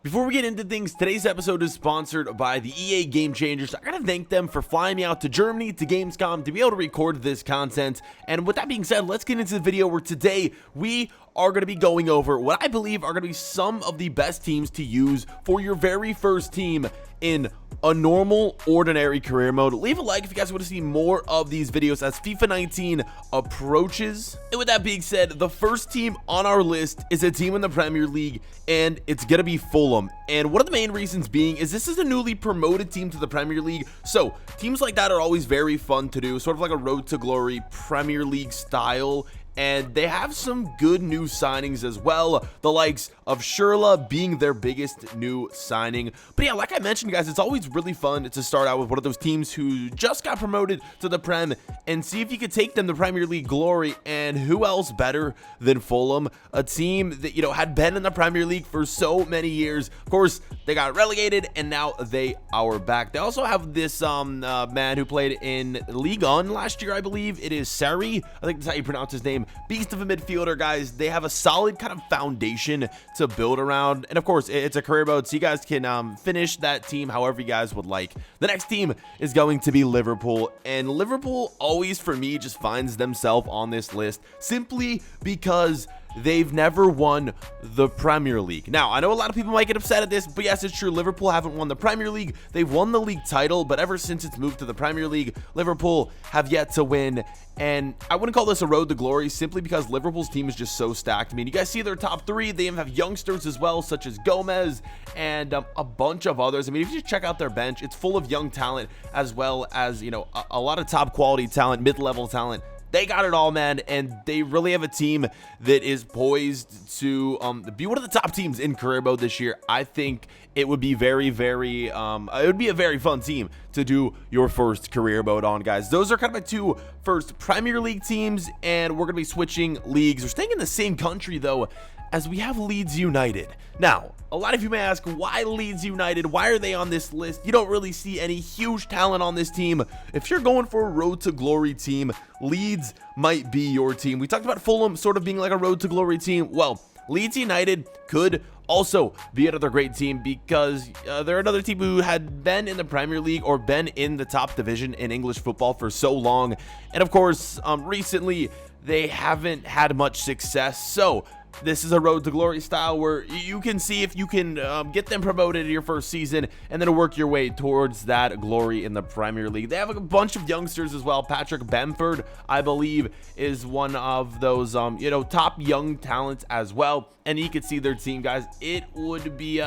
Before we get into things, today's episode is sponsored by the EA GameChangers. I gotta thank them for flying me out to Germany, to Gamescom, to be able to record this content. And with that being said, let's get into the video where today we are going to be going over what I believe are going to be some of the best teams to use for your very first team in a normal, ordinary career mode. Leave a like if you guys want to see more of these videos as FIFA 19 approaches. And with that being said, the first team on our list is a team in the Premier League, and it's going to be Fulham. And one of the main reasons being is this is a newly promoted team to the Premier League, so teams like that are always very fun to do, sort of like a road to glory Premier League style. And they have some good new signings as well, the likes of Schürrle being their biggest new signing. But yeah, like I mentioned, guys, it's always really fun to start out with one of those teams who just got promoted to the Prem and see if you could take them to Premier League glory. And who else better than Fulham, a team that, you know, had been in the Premier League for so many years. Of course, they got relegated and now they are back. They also have this man who played in Ligue 1 last year, I believe. It is Sarri. I think that's how you pronounce his name. Beast of a midfielder, guys. They have a solid kind of foundation to build around, and of course it's a career mode, so you guys can finish that team however you guys would like. The next team is going to be Liverpool, and Liverpool always for me just finds themselves on this list simply because they've never won the Premier League. Now, I know a lot of people might get upset at this, but yes, it's true. Liverpool haven't won the Premier League. They've won the league title, but ever since it's moved to the Premier League, Liverpool have yet to win. And I wouldn't call this a road to glory simply because Liverpool's team is just so stacked. I mean, you guys see their top three. They even have youngsters as well, such as Gomez and a bunch of others. I mean, if you just check out their bench, it's full of young talent as well as, you know, a lot of top quality talent, mid-level talent. They got it all, man, and they really have a team that is poised to be one of the top teams in career mode this year. I think it would be very, it would be a very fun team to do your first career mode on, guys. Those are kind of my two first Premier League teams, and we're going to be switching leagues. We're staying in the same country, though, as we have Leeds United. Now, a lot of you may ask, why Leeds United? Why are they on this list? You don't really see any huge talent on this team. If you're going for a road to glory team, Leeds might be your team. We talked about Fulham sort of being like a road to glory team. Well, Leeds United could also be another great team because they're another team who had been in the Premier League or been in the top division in English football for so long. And of course, recently they haven't had much success. So this is a road to glory style where you can see if you can get them promoted in your first season and then work your way towards that glory in the Premier League. They have a bunch of youngsters as well. Patrick Bamford, I believe, is one of those, top young talents as well. And you can see their team, guys. It would be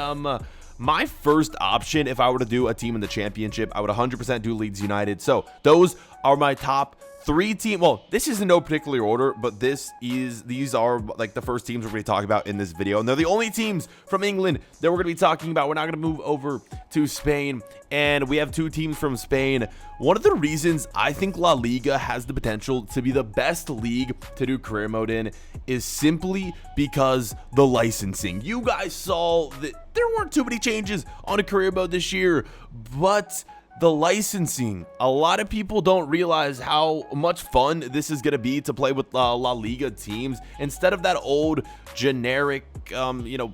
my first option if I were to do a team in the championship. I would 100% do Leeds United. So those are my top three team. Well, this is in no particular order, but these are like the first teams we're going to be talking about in this video, and they're the only teams from England that we're going to be talking about. We're not going to move over to Spain, and we have two teams from Spain. One of the reasons I think La Liga has the potential to be the best league to do career mode in is simply because the licensing. You guys saw that there weren't too many changes on a career mode this year, but the licensing, a lot of people don't realize how much fun this is going to be to play with La Liga teams. Instead of that old generic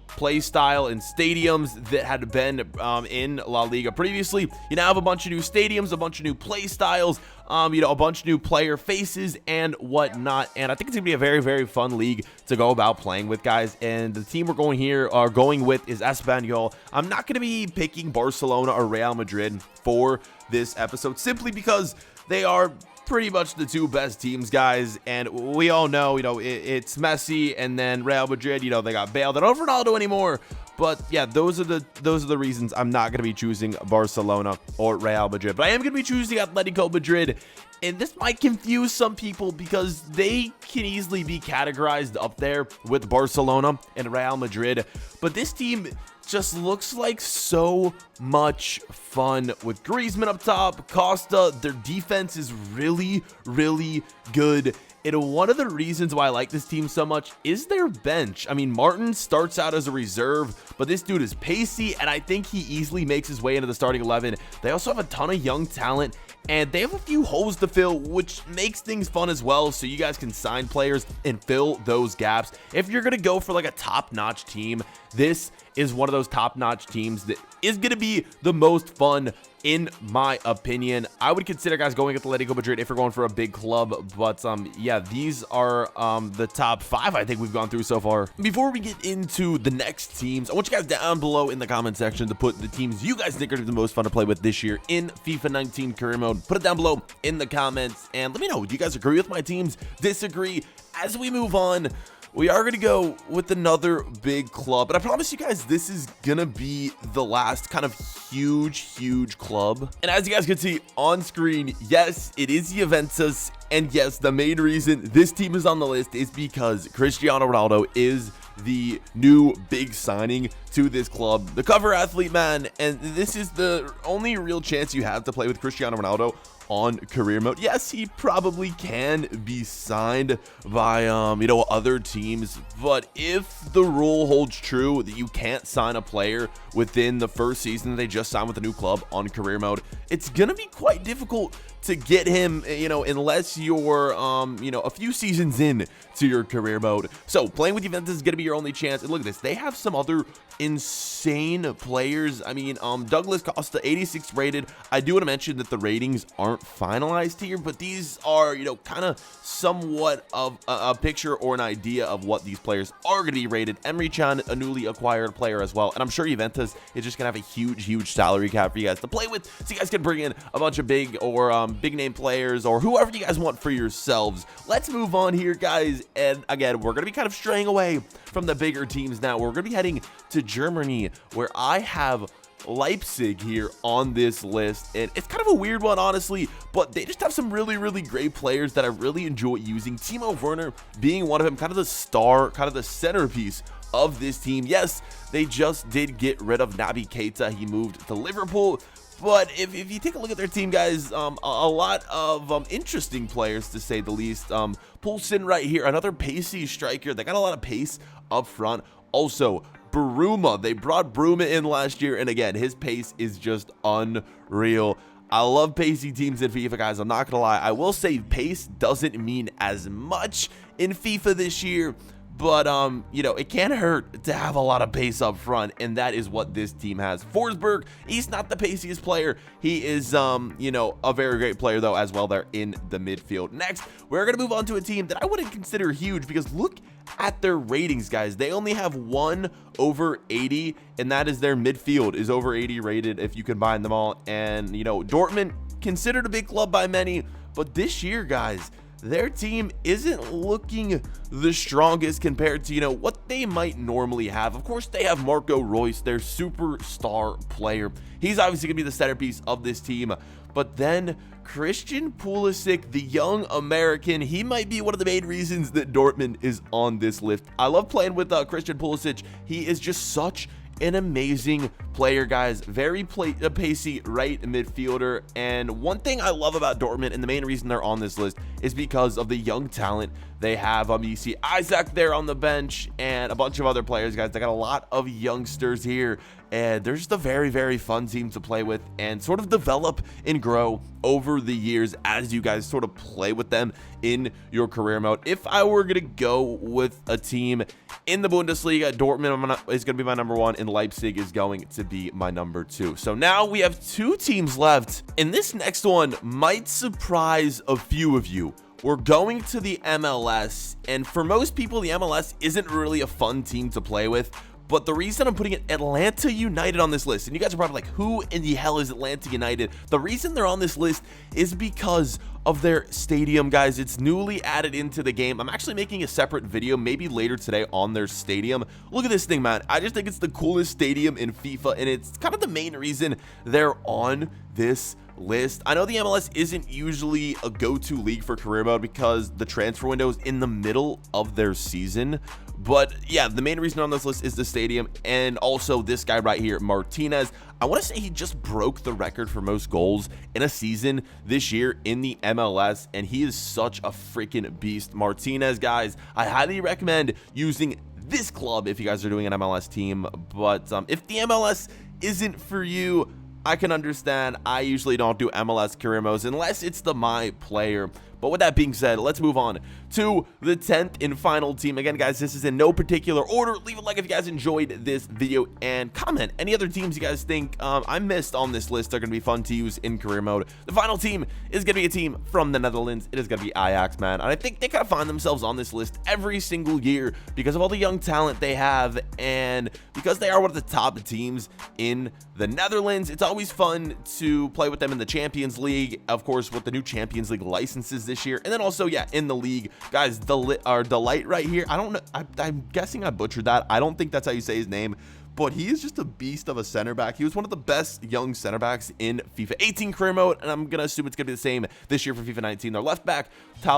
play style and stadiums that had been in La Liga previously, you now have a bunch of new stadiums, a bunch of new play styles, a bunch of new player faces and whatnot. And I think it's gonna be a very, very fun league to go about playing with, guys. And the team we're going with is Espanyol. I'm not gonna be picking Barcelona or Real Madrid for this episode simply because they are pretty much the two best teams, guys, and we all know, it's Messi and then Real Madrid. They got Bale. They don't have Ronaldo anymore. But yeah, those are the reasons I'm not going to be choosing Barcelona or Real Madrid. But I am going to be choosing Atletico Madrid. And this might confuse some people because they can easily be categorized up there with Barcelona and Real Madrid. But this team just looks like so much fun with Griezmann up top, Costa. Their defense is really, really good. And one of the reasons why I like this team so much is their bench. I mean, Martin starts out as a reserve, but this dude is pacey, and I think he easily makes his way into the starting 11. They also have a ton of young talent, and they have a few holes to fill, which makes things fun as well, so you guys can sign players and fill those gaps. If you're gonna go for like a top-notch team, this is one of those top-notch teams that is gonna be the most fun in my opinion. I would consider guys going at Atletico Madrid if you're going for a big club, but yeah, these are the top 5 I think we've gone through so far. Before we get into the next teams, I want you guys down below in the comment section to put the teams you guys think are the most fun to play with this year in FIFA 19 career mode. Put it down below in the comments and let me know, do you guys agree with my teams, disagree? As we move on, we are going to go with another big club, but I promise you guys this is going to be the last kind of huge club. And as you guys can see on screen, yes, it is Juventus, and yes, the main reason this team is on the list is because Cristiano Ronaldo is the new big signing to this club, the cover athlete, man, and this is the only real chance you have to play with Cristiano Ronaldo on career mode. Yes, he probably can be signed by other teams, but if the rule holds true that you can't sign a player within the first season that they just signed with a new club on career mode, it's gonna be quite difficult to get him, unless you're a few seasons in to your career mode. So playing with Juventus is gonna be your only chance. And look at this, they have some other insane players. I mean, Douglas Costa, 86 rated. I do want to mention that the ratings aren't finalized here, but these are, kind of somewhat of a picture or an idea of what these players are going to be rated. Emre Can, a newly acquired player as well, and I'm sure Juventus is just going to have a huge salary cap for you guys to play with, so you guys can bring in a bunch of big or big name players or whoever you guys want for yourselves. Let's move on here, guys, and again, we're going to be kind of straying away from the bigger teams now. We're going to be heading to Germany, where I have Leipzig here on this list, and it's kind of a weird one, honestly, but they just have some really great players that I really enjoy using. Timo Werner being one of them, kind of the star, kind of the centerpiece of this team. Yes, they just did get rid of Naby Keita. He moved to Liverpool. But if you take a look at their team, guys, a lot of interesting players, to say the least. Poulsen right here, another pacey striker. They got a lot of pace up front. Also, Bruma. They brought Bruma in last year, and again, his pace is just unreal. I love pacey teams in FIFA, guys. I'm not going to lie. I will say pace doesn't mean as much in FIFA this year. But, it can't hurt to have a lot of pace up front, and that is what this team has. Forsberg, he's not the paciest player. He is, a very great player, though, as well there in the midfield. Next, we're going to move on to a team that I wouldn't consider huge, because look at their ratings, guys. They only have one over 80, and that is their midfield is over 80 rated if you combine them all. And, Dortmund, considered a big club by many, but this year, guys, their team isn't looking the strongest compared to, what they might normally have. Of course, they have Marco Reus, their superstar player. He's obviously going to be the centerpiece of this team. But then Christian Pulisic, the young American, he might be one of the main reasons that Dortmund is on this list. I love playing with Christian Pulisic. He is just such an amazing player, guys. Very pacey right midfielder. And one thing I love about Dortmund, and the main reason they're on this list, is because of the young talent they have. You see Isaac there on the bench and a bunch of other players, guys. They got a lot of youngsters here, and they're just a very fun team to play with and sort of develop and grow over the years as you guys sort of play with them in your career mode. If I were going to go with a team in the Bundesliga, Dortmund is going to be my number 1, and Leipzig is going to be my number 2. So now we have 2 teams left, and this next one might surprise a few of you. We're going to the MLS, and for most people, the MLS isn't really a fun team to play with. But the reason I'm putting Atlanta United on this list, and you guys are probably like, who in the hell is Atlanta United? The reason they're on this list is because of their stadium, guys. It's newly added into the game. I'm actually making a separate video, maybe later today, on their stadium. Look at this thing, man. I just think it's the coolest stadium in FIFA, and it's kind of the main reason they're on this list. I know the MLS isn't usually a go-to league for career mode because the transfer window is in the middle of their season. But yeah, the main reason on this list is the stadium, and also this guy right here, Martinez. I want to say he just broke the record for most goals in a season this year in the MLS, and he is such a freaking beast. Martinez, guys, I highly recommend using this club if you guys are doing an MLS team. But if the MLS isn't for you, I can understand. I usually don't do MLS career modes unless it's the my player. But with that being said, let's move on to the 10th and final team. Again, guys, this is in no particular order. Leave a like if you guys enjoyed this video and comment any other teams you guys think I missed on this list are going to be fun to use in career mode. The final team is going to be a team from the Netherlands. It is going to be Ajax, man. And I think they kind of find themselves on this list every single year because of all the young talent they have and because they are one of the top teams in the Netherlands. It's always fun to play with them in the Champions League, of course, with the new Champions League licenses this year, and then also, yeah, in the league, guys. Delight right here. I don't know. I'm guessing I butchered that. I don't think that's how you say his name, but he is just a beast of a center back. He was one of the best young center backs in FIFA 18 career mode, and I'm gonna assume it's gonna be the same this year for FIFA 19. Their left back, you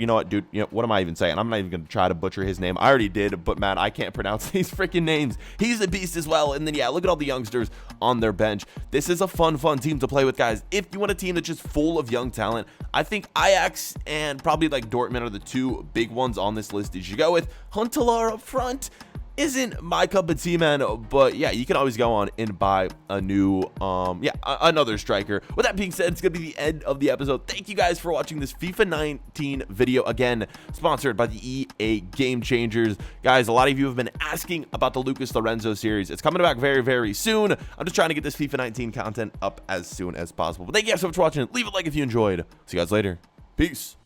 know what, dude? You know what am I even saying? I'm not even gonna try to butcher his name. I already did, but man, I can't pronounce these freaking names. He's a beast as well. And then yeah, look at all the youngsters on their bench. This is a fun team to play with, guys. If you want a team that's just full of young talent, I think Ajax and probably like Dortmund are the two big ones on this list. You should go with Huntelaar up front. Isn't my cup of tea, man, but yeah, you can always go on and buy a new another striker. With that being said, it's gonna be the end of the episode. Thank you guys for watching this FIFA 19 video, again sponsored by the EA GameChangers. Guys, a lot of you have been asking about the Lucas Lorenzo series. It's coming back very soon. I'm just trying to get this FIFA 19 content up as soon as possible. But thank you guys so much for watching. Leave a like if you enjoyed. See you guys later. Peace.